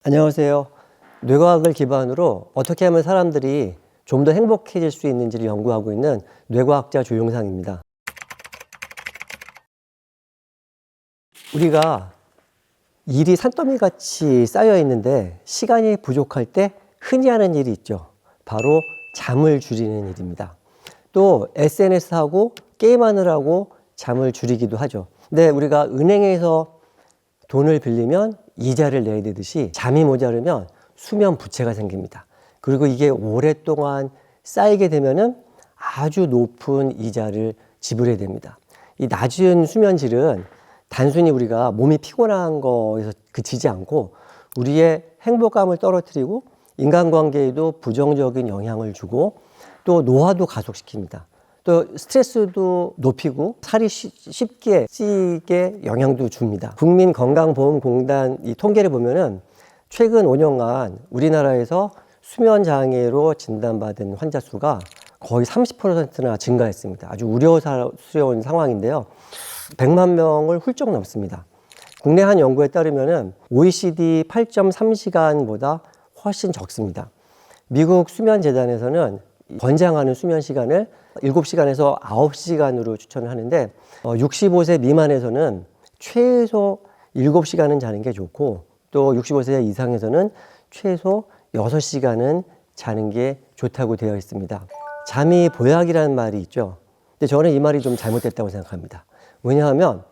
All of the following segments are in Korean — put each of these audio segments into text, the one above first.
안녕하세요. 뇌과학을 기반으로 어떻게 하면 사람들이 좀 더 행복해질 수 있는지를 연구하고 있는 뇌과학자 조용상입니다. 우리가 일이 산더미같이 쌓여 있는데 시간이 부족할 때 흔히 하는 일이 있죠. 바로 잠을 줄이는 일입니다. 또 SNS하고 게임하느라고 잠을 줄이기도 하죠. 근데 우리가 은행에서 돈을 빌리면 이자를 내야 되듯이 잠이 모자르면 수면 부채가 생깁니다. 그리고 이게 오랫동안 쌓이게 되면은 아주 높은 이자를 지불해야 됩니다. 이 낮은 수면 질은 단순히 우리가 몸이 피곤한 거에서 그치지 않고 우리의 행복감을 떨어뜨리고 인간관계에도 부정적인 영향을 주고 또 노화도 가속시킵니다. 또 스트레스도 높이고 살이 쉽게 찌게 영향도 줍니다. 국민건강보험공단 이 통계를 보면은 최근 5년간 우리나라에서 수면장애로 진단받은 환자 수가 거의 30%나 증가했습니다. 아주 우려스러운 상황인데요. 100만 명을 훌쩍 넘습니다. 국내 한 연구에 따르면은 OECD 8.3시간보다 훨씬 적습니다. 미국 수면재단에서는 권장하는 수면 시간을 7시간에서 9시간으로 추천을 하는데 65세 미만에서는 최소 7시간은 자는 게 좋고 또 65세 이상에서는 최소 6시간은 자는 게 좋다고 되어 있습니다. 잠이 보약이라는 말이 있죠. 근데 저는 이 말이 좀 잘못됐다고 생각합니다. 왜냐하면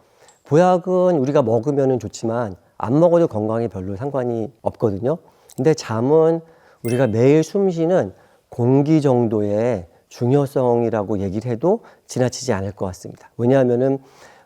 보약은 우리가 먹으면 좋지만 안 먹어도 건강에 별로 상관이 없거든요. 근데 잠은 우리가 매일 숨 쉬는 공기 정도의 중요성이라고 얘기를 해도 지나치지 않을 것 같습니다. 왜냐하면은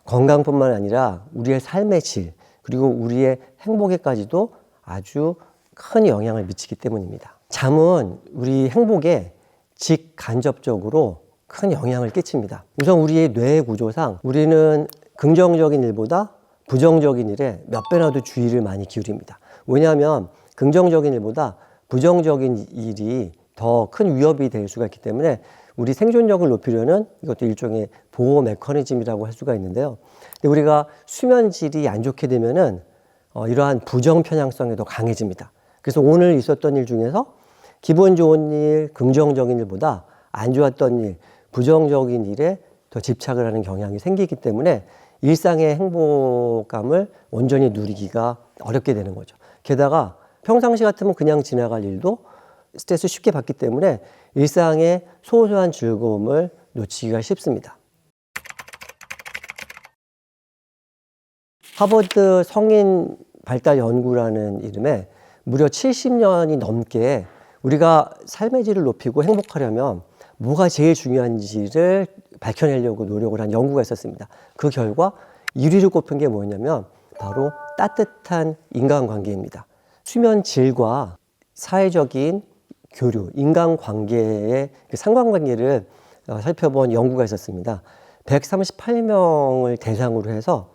건강뿐만 아니라 우리의 삶의 질 그리고 우리의 행복에까지도 아주 큰 영향을 미치기 때문입니다. 잠은 우리 행복에 직간접적으로 큰 영향을 끼칩니다. 우선 우리의 뇌 구조상 우리는 긍정적인 일보다 부정적인 일에 몇 배나 더 주의를 많이 기울입니다. 왜냐하면 긍정적인 일보다 부정적인 일이 더 큰 위협이 될 수가 있기 때문에 우리 생존력을 높이려는 이것도 일종의 보호 메커니즘이라고 할 수가 있는데요. 근데 우리가 수면 질이 안 좋게 되면은 이러한 부정 편향성이 더 강해집니다. 그래서 오늘 있었던 일 중에서 기분 좋은 일, 긍정적인 일보다 안 좋았던 일, 부정적인 일에 더 집착을 하는 경향이 생기기 때문에 일상의 행복감을 온전히 누리기가 어렵게 되는 거죠. 게다가 평상시 같으면 그냥 지나갈 일도 스트레스 쉽게 받기 때문에 일상의 소소한 즐거움을 놓치기가 쉽습니다. 하버드 성인 발달 연구라는 이름의 무려 70년이 넘게 우리가 삶의 질을 높이고 행복하려면 뭐가 제일 중요한지를 밝혀내려고 노력을 한 연구가 있었습니다. 그 결과 1위를 꼽힌 게 뭐냐면 바로 따뜻한 인간관계입니다. 수면 질과 사회적인 교류, 인간관계의 상관관계를 살펴본 연구가 있었습니다. 138명을 대상으로 해서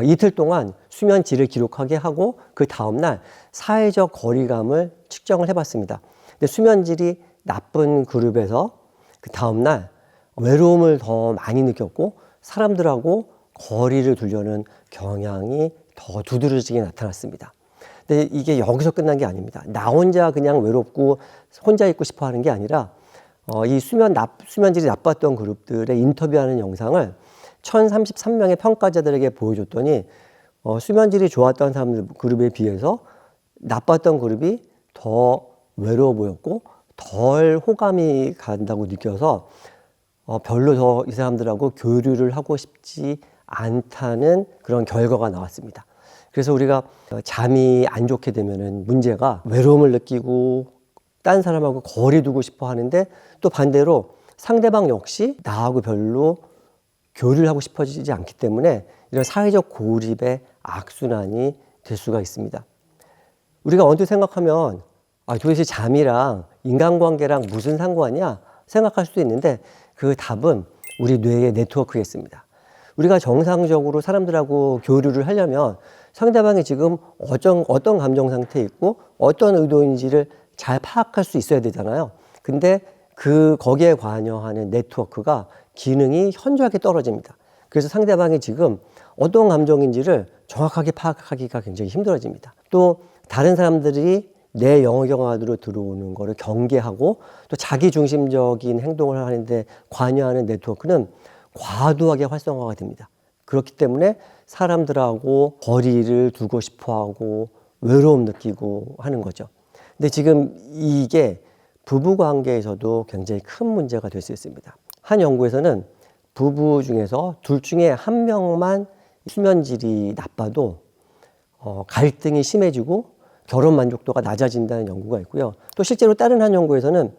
이틀 동안 수면 질을 기록하게 하고 그 다음날 사회적 거리감을 측정을 해봤습니다. 근데 수면 질이 나쁜 그룹에서 그 다음날 외로움을 더 많이 느꼈고 사람들하고 거리를 두려는 경향이 더 두드러지게 나타났습니다. 근데 이게 여기서 끝난 게 아닙니다. 나 혼자 그냥 외롭고 혼자 있고 싶어 하는 게 아니라 이 수면질이 나빴던 그룹들의 인터뷰하는 영상을 1033명의 평가자들에게 보여줬더니 수면질이 좋았던 사람들 그룹에 비해서 나빴던 그룹이 더 외로워 보였고 덜 호감이 간다고 느껴서 별로 더 이 사람들하고 교류를 하고 싶지 않다는 그런 결과가 나왔습니다. 그래서 우리가 잠이 안 좋게 되면은 문제가 외로움을 느끼고 딴 사람하고 거리 두고 싶어 하는데 또 반대로 상대방 역시 나하고 별로 교류를 하고 싶어지지 않기 때문에 이런 사회적 고립의 악순환이 될 수가 있습니다. 우리가 언뜻 생각하면 도대체 잠이랑 인간관계랑 무슨 상관이야 생각할 수도 있는데 그 답은 우리 뇌의 네트워크에 있습니다. 우리가 정상적으로 사람들하고 교류를 하려면 상대방이 지금 어떤 감정 상태에 있고 어떤 의도인지를 잘 파악할 수 있어야 되잖아요. 근데 거기에 관여하는 네트워크가 기능이 현저하게 떨어집니다. 그래서 상대방이 지금 어떤 감정인지를 정확하게 파악하기가 굉장히 힘들어집니다. 또 다른 사람들이 내 영역 안으로 들어오는 거를 경계하고 또 자기 중심적인 행동을 하는데 관여하는 네트워크는 과도하게 활성화가 됩니다. 그렇기 때문에 사람들하고 거리를 두고 싶어 하고 외로움 느끼고 하는 거죠. 근데 지금 이게 부부 관계에서도 굉장히 큰 문제가 될 수 있습니다. 한 연구에서는 부부 중에서 둘 중에 한 명만 수면질이 나빠도 갈등이 심해지고 결혼 만족도가 낮아진다는 연구가 있고요. 또 실제로 다른 한 연구에서는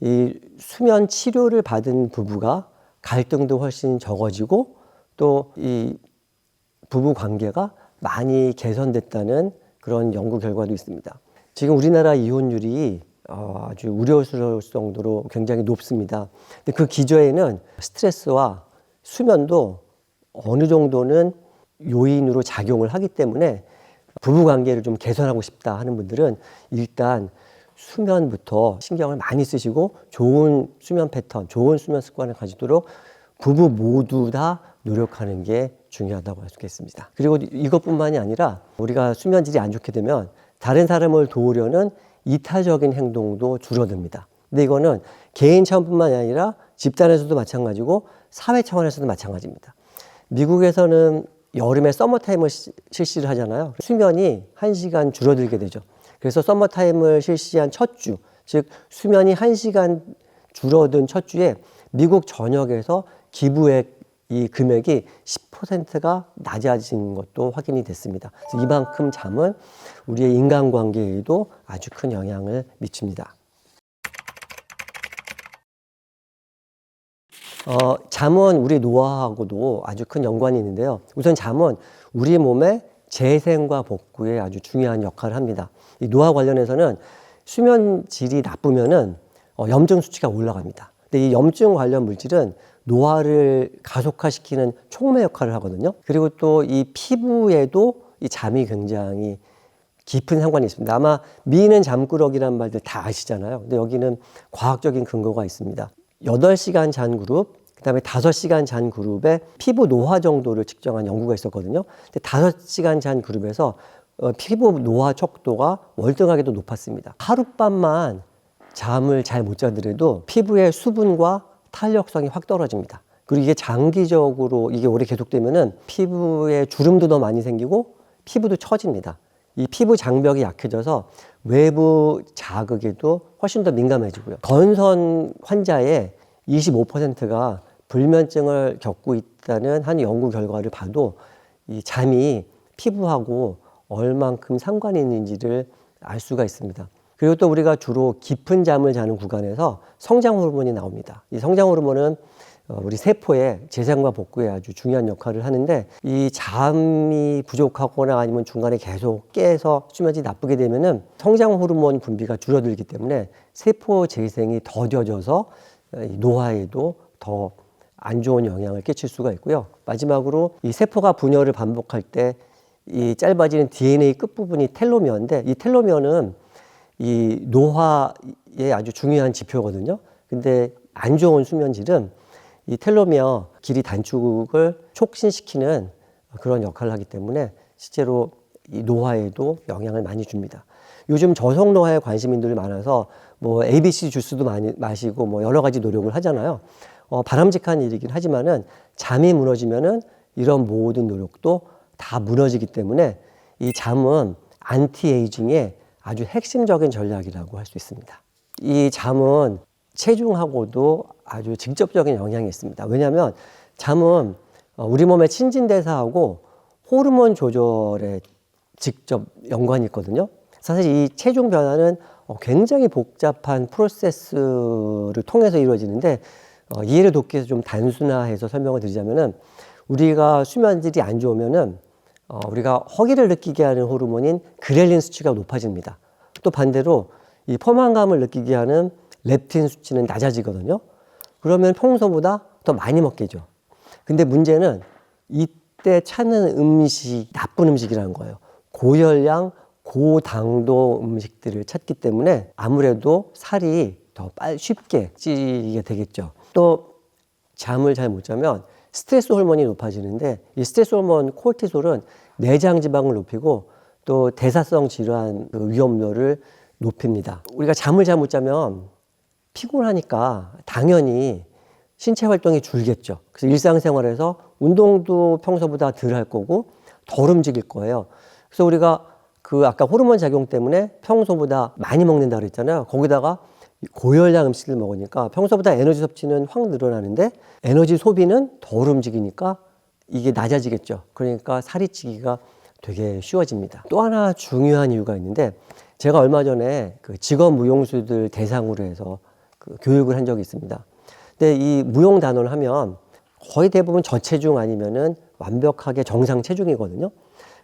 이 수면 치료를 받은 부부가 갈등도 훨씬 적어지고 또 이 부부 관계가 많이 개선됐다는 그런 연구 결과도 있습니다. 지금 우리나라 이혼율이 아주 우려스러울 정도로 굉장히 높습니다. 근데 그 기저에는 스트레스와 수면도 어느 정도는 요인으로 작용을 하기 때문에 부부 관계를 좀 개선하고 싶다 하는 분들은 일단 수면부터 신경을 많이 쓰시고 좋은 수면 패턴, 좋은 수면 습관을 가지도록 부부 모두 다 노력하는 게 중요하다고 할 수 있겠습니다. 그리고 이것뿐만이 아니라 우리가 수면질이 안 좋게 되면 다른 사람을 도우려는 이타적인 행동도 줄어듭니다. 근데 이거는 개인 차원뿐만이 아니라 집단에서도 마찬가지고 사회 차원에서도 마찬가지입니다. 미국에서는 여름에 서머타임을 실시를 하잖아요. 수면이 1시간 줄어들게 되죠. 그래서 서머타임을 실시한 첫 주, 즉 수면이 1시간 줄어든 첫 주에 미국 전역에서 기부액 이 금액이 10%가 낮아진 것도 확인이 됐습니다. 그래서 이만큼 잠은 우리의 인간관계에도 아주 큰 영향을 미칩니다. 잠은 우리 노화하고도 아주 큰 연관이 있는데요. 우선 잠은 우리 몸의 재생과 복구에 아주 중요한 역할을 합니다. 이 노화 관련해서는 수면 질이 나쁘면은 염증 수치가 올라갑니다. 근데 이 염증 관련 물질은 노화를 가속화시키는 촉매 역할을 하거든요. 그리고 또 이 피부에도 이 잠이 굉장히 깊은 상관이 있습니다. 아마 미는 잠꾸러기라는 말들 다 아시잖아요. 근데 여기는 과학적인 근거가 있습니다. 8시간 잔 그룹, 그다음에 5시간 잔 그룹의 피부 노화 정도를 측정한 연구가 있었거든요. 근데 5시간 잔 그룹에서 피부 노화 척도가 월등하게도 높았습니다. 하룻밤만 잠을 잘 못 자더라도 피부의 수분과 탄력성이 확 떨어집니다. 그리고 이게 장기적으로 이게 오래 계속되면은 피부에 주름도 더 많이 생기고 피부도 처집니다. 이 피부 장벽이 약해져서 외부 자극에도 훨씬 더 민감해지고요. 건선 환자의 25%가 불면증을 겪고 있다는 한 연구 결과를 봐도 이 잠이 피부하고 얼만큼 상관이 있는지를 알 수가 있습니다. 그리고 또 우리가 주로 깊은 잠을 자는 구간에서 성장 호르몬이 나옵니다. 이 성장 호르몬은 우리 세포의 재생과 복구에 아주 중요한 역할을 하는데 이 잠이 부족하거나 아니면 중간에 계속 깨서 수면질이 나쁘게 되면은 성장 호르몬 분비가 줄어들기 때문에 세포 재생이 더뎌져서 노화에도 더 안 좋은 영향을 끼칠 수가 있고요. 마지막으로 이 세포가 분열을 반복할 때 이 짧아지는 DNA 끝부분이 텔로미어인데 이 텔로미어는 이 노화의 아주 중요한 지표거든요. 근데 안 좋은 수면질은 이 텔로미어 길이 단축을 촉진시키는 그런 역할을 하기 때문에 실제로 이 노화에도 영향을 많이 줍니다. 요즘 저속 노화에 관심인들이 많아서 뭐 ABC 주스도 많이 마시고 뭐 여러 가지 노력을 하잖아요. 바람직한 일이긴 하지만은 잠이 무너지면은 이런 모든 노력도 다 무너지기 때문에 이 잠은 안티에이징의 아주 핵심적인 전략이라고 할 수 있습니다. 이 잠은 체중하고도 아주 직접적인 영향이 있습니다. 왜냐하면 잠은 우리 몸의 신진대사하고 호르몬 조절에 직접 연관이 있거든요. 사실 이 체중 변화는 굉장히 복잡한 프로세스를 통해서 이루어지는데 이해를 돕기 위해서 좀 단순화해서 설명을 드리자면은 우리가 수면질이 안 좋으면은 우리가 허기를 느끼게 하는 호르몬인 그렐린 수치가 높아집니다. 또 반대로 이 포만감을 느끼게 하는 렙틴 수치는 낮아지거든요. 그러면 평소보다 더 많이 먹게죠. 근데 문제는 이때 찾는 음식이 나쁜 음식이라는 거예요. 고열량, 고당도 음식들을 찾기 때문에 아무래도 살이 더 쉽게 찌게 되겠죠. 또 잠을 잘 못 자면 스트레스 호르몬이 높아지는데 이 스트레스 호르몬 코르티솔은 내장 지방을 높이고 또 대사성 질환 그 위험도를 높입니다. 우리가 잠을 잘 못 자면 피곤하니까 당연히 신체 활동이 줄겠죠. 그래서 일상생활에서 운동도 평소보다 덜 할 거고 덜 움직일 거예요. 그래서 우리가 그 아까 호르몬 작용 때문에 평소보다 많이 먹는다 그랬잖아요. 거기다가 고열량 음식을 먹으니까 평소보다 에너지 섭취는 확 늘어나는데 에너지 소비는 덜 움직이니까 이게 낮아지겠죠. 그러니까 살이 찌기가 되게 쉬워집니다. 또 하나 중요한 이유가 있는데 제가 얼마 전에 그 직업 무용수들 대상으로 해서 그 교육을 한 적이 있습니다. 근데 이 무용 단원을 하면 거의 대부분 저체중 아니면은 완벽하게 정상 체중이거든요.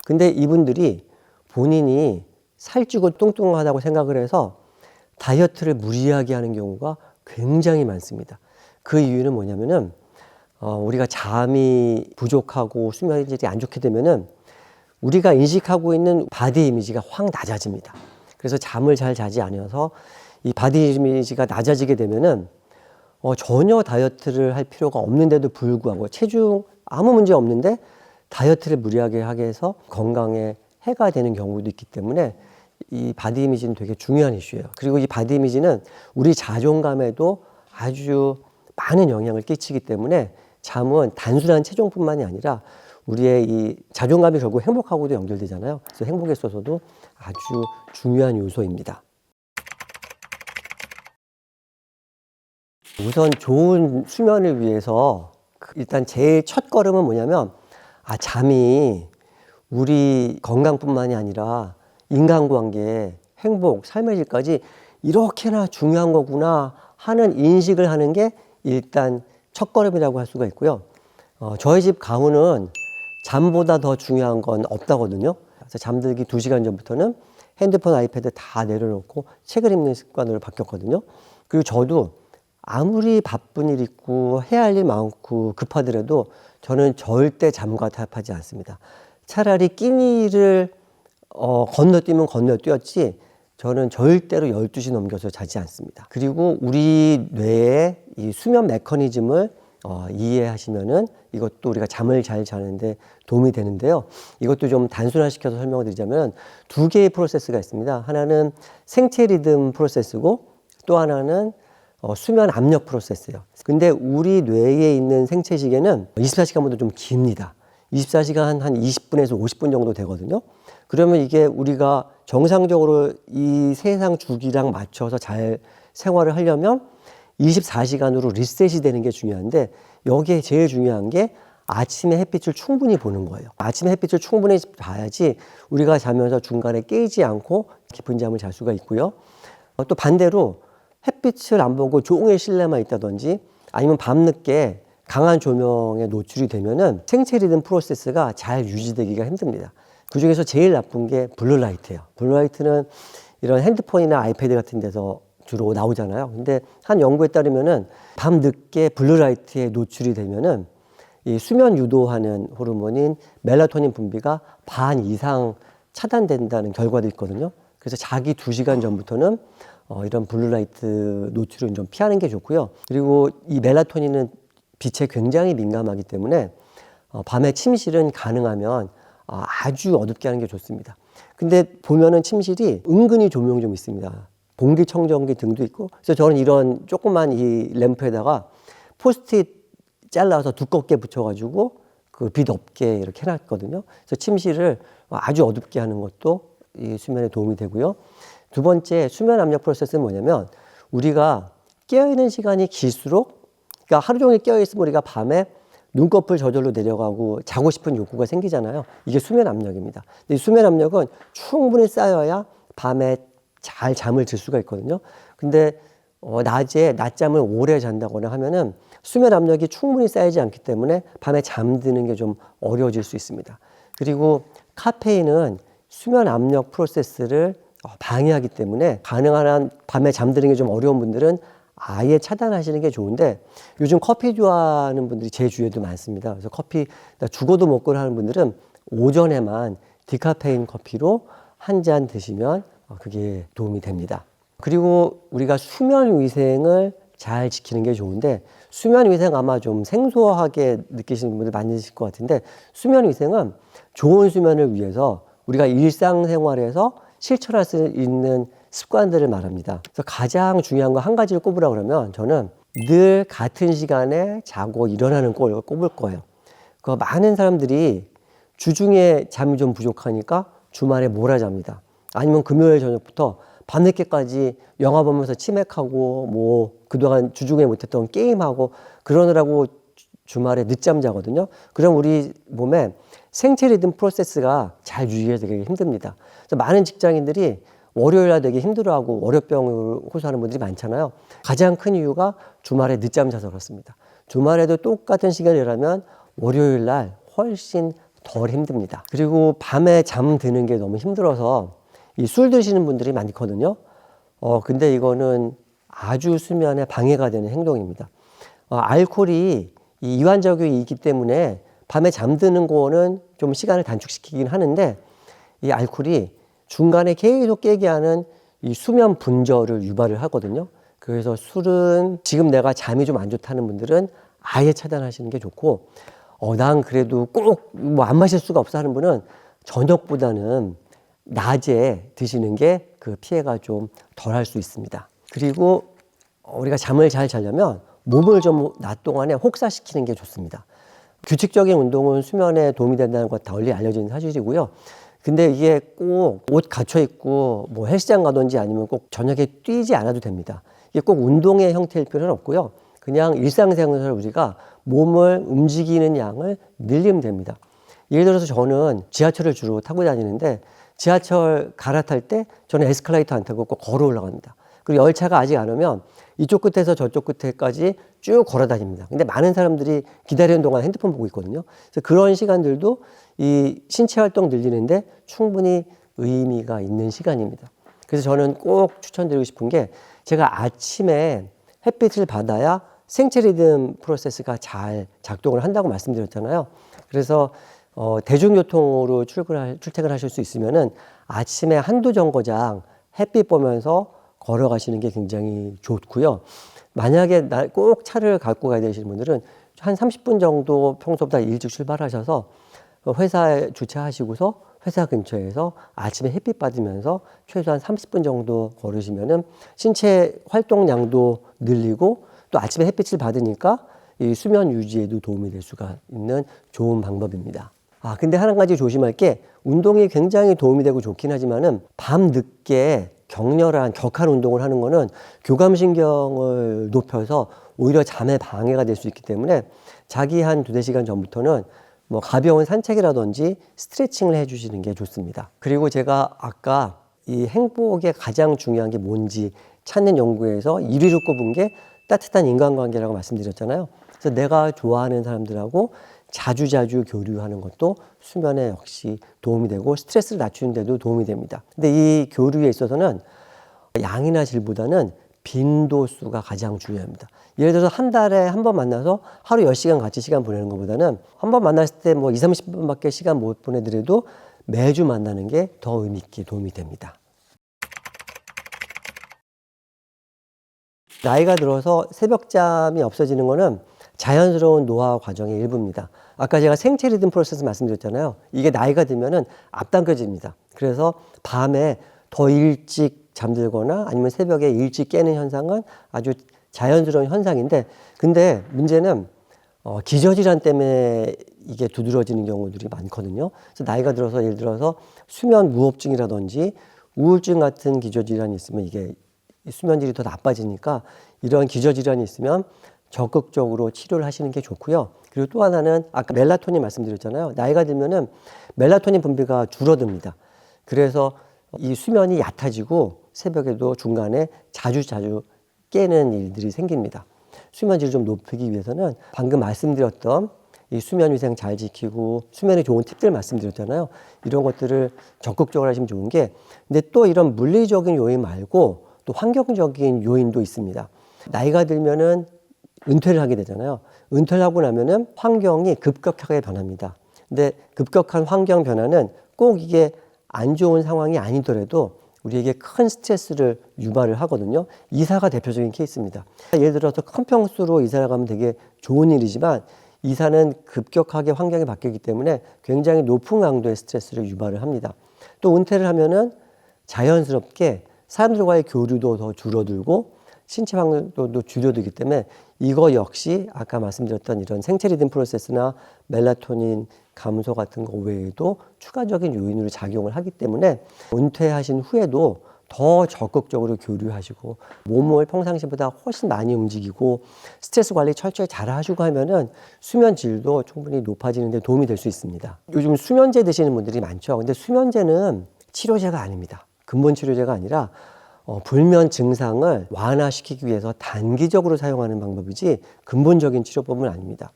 근데 이분들이 본인이 살찌고 뚱뚱하다고 생각을 해서 다이어트를 무리하게 하는 경우가 굉장히 많습니다. 그 이유는 뭐냐면은 우리가 잠이 부족하고 수면 질이 안 좋게 되면은 우리가 인식하고 있는 바디 이미지가 확 낮아집니다. 그래서 잠을 잘 자지 않아서 이 바디 이미지가 낮아지게 되면은 전혀 다이어트를 할 필요가 없는데도 불구하고 체중 아무 문제 없는데 다이어트를 무리하게 하게 해서 건강에 해가 되는 경우도 있기 때문에 이 바디 이미지는 되게 중요한 이슈예요. 그리고 이 바디 이미지는 우리 자존감에도 아주 많은 영향을 끼치기 때문에 잠은 단순한 체중뿐만이 아니라 우리의 이 자존감이 결국 행복하고도 연결되잖아요. 그래서 행복에 있어서도 아주 중요한 요소입니다. 우선 좋은 수면을 위해서 일단 제일 첫 걸음은 뭐냐면 잠이 우리 건강뿐만이 아니라 인간관계, 행복, 삶의 질까지 이렇게나 중요한 거구나 하는 인식을 하는 게 일단 첫 걸음이라고 할 수가 있고요. 저희 집 가훈은 잠보다 더 중요한 건 없다거든요. 그래서 잠들기 2시간 전부터는 핸드폰, 아이패드 다 내려놓고 책을 읽는 습관으로 바뀌었거든요. 그리고 저도 아무리 바쁜 일 있고 해야 할 일 많고 급하더라도 저는 절대 잠과 타협하지 않습니다. 차라리 끼니를 건너뛰면 건너뛰었지 저는 절대로 12시 넘겨서 자지 않습니다. 그리고 우리 뇌의 이 수면 메커니즘을 이해하시면은 이것도 우리가 잠을 잘 자는데 도움이 되는데요. 이것도 좀 단순화시켜서 설명을 드리자면 2개의 프로세스가 있습니다. 하나는 생체 리듬 프로세스고 또 하나는 수면 압력 프로세스예요. 근데 우리 뇌에 있는 생체 시계는 24시간보다 좀 깁니다. 24시간 한 20분에서 50분 정도 되거든요. 그러면 이게 우리가 정상적으로 이 세상 주기랑 맞춰서 잘 생활을 하려면 24시간으로 리셋이 되는 게 중요한데 여기에 제일 중요한 게 아침에 햇빛을 충분히 보는 거예요. 아침에 햇빛을 충분히 봐야지 우리가 자면서 중간에 깨지 않고 깊은 잠을 잘 수가 있고요. 또 반대로 햇빛을 안 보고 종일 실내만 있다든지 아니면 밤늦게 강한 조명에 노출이 되면은 생체 리듬 프로세스가 잘 유지되기가 힘듭니다. 그 중에서 제일 나쁜 게 블루라이트예요. 블루라이트는 이런 핸드폰이나 아이패드 같은 데서 주로 나오잖아요. 근데 한 연구에 따르면은 밤늦게 블루라이트에 노출이 되면은 이 수면 유도하는 호르몬인 멜라토닌 분비가 반 이상 차단된다는 결과도 있거든요. 그래서 자기 2시간 전부터는 이런 블루라이트 노출은 좀 피하는 게 좋고요. 그리고 이 멜라토닌은 빛에 굉장히 민감하기 때문에 밤에 침실은 가능하면 아주 어둡게 하는 게 좋습니다. 근데 보면은 침실이 은근히 조명이 좀 있습니다. 공기청정기 등도 있고. 그래서 저는 이런 조그만 이 램프에다가 포스트잇 잘라서 두껍게 붙여가지고 그 빛 없게 이렇게 해놨거든요. 그래서 침실을 아주 어둡게 하는 것도 이 수면에 도움이 되고요. 두 번째 수면 압력 프로세스는 뭐냐면 우리가 깨어있는 시간이 길수록 그러니까 하루 종일 깨어있으면 우리가 밤에 눈꺼풀 저절로 내려가고 자고 싶은 욕구가 생기잖아요. 이게 수면 압력입니다. 근데 이 수면 압력은 충분히 쌓여야 밤에 잘 잠을 들 수가 있거든요. 근데 낮에 낮잠을 오래 잔다거나 하면은 수면 압력이 충분히 쌓이지 않기 때문에 밤에 잠드는 게 좀 어려워질 수 있습니다. 그리고 카페인은 수면 압력 프로세스를 방해하기 때문에 가능한 한 밤에 잠드는 게 좀 어려운 분들은 아예 차단하시는 게 좋은데 요즘 커피 좋아하는 분들이 제 주위에도 많습니다. 그래서 커피 죽어도 먹고 하는 분들은 오전에만 디카페인 커피로 한 잔 드시면 그게 도움이 됩니다. 그리고 우리가 수면 위생을 잘 지키는 게 좋은데 수면 위생 아마 좀 생소하게 느끼시는 분들 많으실 것 같은데 수면 위생은 좋은 수면을 위해서 우리가 일상생활에서 실천할 수 있는 습관들을 말합니다. 그래서 가장 중요한 거 한 가지를 꼽으라 그러면 저는 늘 같은 시간에 자고 일어나는 걸 꼽을 거예요. 그 많은 사람들이 주중에 잠이 좀 부족하니까 주말에 몰아잡니다. 아니면 금요일 저녁부터 밤늦게까지 영화 보면서 치맥하고 뭐 그동안 주중에 못했던 게임하고 그러느라고 주말에 늦잠 자거든요. 그럼 우리 몸에 생체 리듬 프로세스가 잘 유지가 되기 힘듭니다. 그래서 많은 직장인들이 월요일날 되게 힘들어하고 월요병을 호소하는 분들이 많잖아요. 가장 큰 이유가 주말에 늦잠 자서 그렇습니다. 주말에도 똑같은 시간에 일하면 월요일날 훨씬 덜 힘듭니다. 그리고 밤에 잠드는 게 너무 힘들어서 이 술 드시는 분들이 많거든요. 근데 이거는 아주 수면에 방해가 되는 행동입니다. 알코올이 이 이완작용이 있기 때문에 밤에 잠드는 거는 좀 시간을 단축시키긴 하는데 이 알코올이 중간에 계속 깨게 하는 이 수면 분절을 유발을 하거든요. 그래서 술은 지금 내가 잠이 좀 안 좋다는 분들은 아예 차단하시는 게 좋고 난 그래도 꼭 뭐 안 마실 수가 없어 하는 분은 저녁보다는 낮에 드시는 게 그 피해가 좀 덜 할 수 있습니다. 그리고 우리가 잠을 잘 자려면 몸을 좀 낮 동안에 혹사시키는 게 좋습니다. 규칙적인 운동은 수면에 도움이 된다는 것 널리 알려진 사실이고요. 근데 이게 꼭 옷 갖춰 입고 뭐 헬스장 가든지 아니면 꼭 저녁에 뛰지 않아도 됩니다. 이게 꼭 운동의 형태일 필요는 없고요. 그냥 일상생활에서 우리가 몸을 움직이는 양을 늘리면 됩니다. 예를 들어서 저는 지하철을 주로 타고 다니는데 지하철 갈아탈 때 저는 에스컬레이터 안 타고 꼭 걸어 올라갑니다. 그리고 열차가 아직 안 오면 이쪽 끝에서 저쪽 끝에까지 쭉 걸어 다닙니다. 근데 많은 사람들이 기다리는 동안 핸드폰 보고 있거든요. 그래서 그런 시간들도 이 신체 활동 늘리는데 충분히 의미가 있는 시간입니다. 그래서 저는 꼭 추천드리고 싶은 게 제가 아침에 햇빛을 받아야 생체 리듬 프로세스가 잘 작동을 한다고 말씀드렸잖아요. 그래서 대중교통으로 출퇴근하실 수 있으면은 아침에 한두 정거장 햇빛 보면서 걸어가시는 게 굉장히 좋고요. 만약에 꼭 차를 갖고 가야 되시는 분들은 한 30분 정도 평소보다 일찍 출발하셔서 회사에 주차하시고서 회사 근처에서 아침에 햇빛 받으면서 최소한 30분 정도 걸으시면은 신체 활동량도 늘리고 또 아침에 햇빛을 받으니까 이 수면 유지에도 도움이 될 수가 있는 좋은 방법입니다. 근데 한 가지 조심할 게 운동이 굉장히 도움이 되고 좋긴 하지만은 밤 늦게 격렬한 격한 운동을 하는 거는 교감신경을 높여서 오히려 잠에 방해가 될 수 있기 때문에 자기 한 2-4시간 전부터는 뭐 가벼운 산책이라든지 스트레칭을 해주시는 게 좋습니다. 그리고 제가 아까 이 행복의 가장 중요한 게 뭔지 찾는 연구에서 1위로 꼽은 게 따뜻한 인간관계라고 말씀드렸잖아요. 그래서 내가 좋아하는 사람들하고 자주자주 교류하는 것도 수면에 역시 도움이 되고 스트레스를 낮추는 데도 도움이 됩니다. 근데 이 교류에 있어서는 양이나 질보다는 빈도수가 가장 중요합니다. 예를 들어서 한 달에 한 번 만나서 하루 10시간 같이 시간 보내는 것보다는 한 번 만났을 때 뭐 20-30분밖에 시간 못 보내더라도 매주 만나는 게 더 의미 있게 도움이 됩니다. 나이가 들어서 새벽잠이 없어지는 거는 자연스러운 노화 과정의 일부입니다. 아까 제가 생체 리듬 프로세스 말씀드렸잖아요. 이게 나이가 들면은 앞당겨집니다. 그래서 밤에 더 일찍 잠들거나 아니면 새벽에 일찍 깨는 현상은 아주 자연스러운 현상인데, 근데 문제는 기저질환 때문에 이게 두드러지는 경우들이 많거든요. 그래서 나이가 들어서 예를 들어서 수면 무호흡증이라든지 우울증 같은 기저질환이 있으면 이게 수면질이 더 나빠지니까 이런 기저질환이 있으면 적극적으로 치료를 하시는 게 좋고요. 그리고 또 하나는 아까 멜라토닌 말씀드렸잖아요. 나이가 들면은 멜라토닌 분비가 줄어듭니다. 그래서 이 수면이 얕아지고 새벽에도 중간에 자주 깨는 일들이 생깁니다. 수면질을 좀 높이기 위해서는 방금 말씀드렸던 이 수면 위생 잘 지키고 수면에 좋은 팁들 말씀드렸잖아요. 이런 것들을 적극적으로 하시면 좋은 게, 근데 또 이런 물리적인 요인 말고 또 환경적인 요인도 있습니다. 나이가 들면은 은퇴를 하게 되잖아요. 은퇴를 하고 나면은 환경이 급격하게 변합니다. 근데 급격한 환경 변화는 꼭 이게 안 좋은 상황이 아니더라도 우리에게 큰 스트레스를 유발을 하거든요. 이사가 대표적인 케이스입니다. 예를 들어서 큰 평수로 이사를 가면 되게 좋은 일이지만 이사는 급격하게 환경이 바뀌기 때문에 굉장히 높은 강도의 스트레스를 유발을 합니다. 또 은퇴를 하면은 자연스럽게 사람들과의 교류도 더 줄어들고 신체 활동도 줄어들기 때문에 이거 역시 아까 말씀드렸던 이런 생체 리듬 프로세스나 멜라토닌 감소 같은 거 외에도 추가적인 요인으로 작용을 하기 때문에 은퇴하신 후에도 더 적극적으로 교류하시고 몸을 평상시보다 훨씬 많이 움직이고 스트레스 관리 철저히 잘 하시고 하면은 수면 질도 충분히 높아지는 데 도움이 될 수 있습니다. 요즘 수면제 드시는 분들이 많죠. 근데 수면제는 치료제가 아닙니다. 근본 치료제가 아니라 불면 증상을 완화시키기 위해서 단기적으로 사용하는 방법이지 근본적인 치료법은 아닙니다.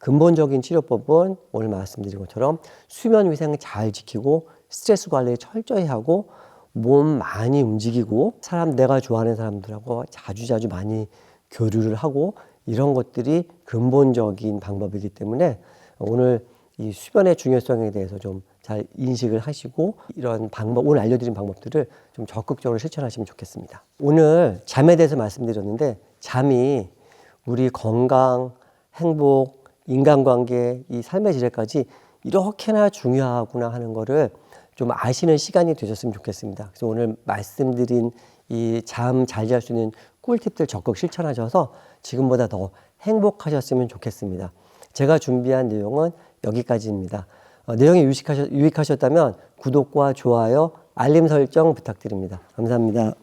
근본적인 치료법은 오늘 말씀드린 것처럼 수면 위생 잘 지키고 스트레스 관리 철저히 하고 몸 많이 움직이고 내가 좋아하는 사람들하고 자주자주 많이 교류를 하고 이런 것들이 근본적인 방법이기 때문에 오늘 이 수면의 중요성에 대해서 좀 잘 인식을 하시고 이런 오늘 알려드린 방법들을 좀 적극적으로 실천하시면 좋겠습니다. 오늘 잠에 대해서 말씀드렸는데 잠이 우리 건강, 행복, 인간관계, 이 삶의 질에까지 이렇게나 중요하구나 하는 거를 좀 아시는 시간이 되셨으면 좋겠습니다. 그래서 오늘 말씀드린 이 잠 잘 잘 수 있는 꿀팁들 적극 실천하셔서 지금보다 더 행복하셨으면 좋겠습니다. 제가 준비한 내용은 여기까지입니다. 내용이 유익하셨다면 구독과 좋아요, 알림 설정 부탁드립니다. 감사합니다.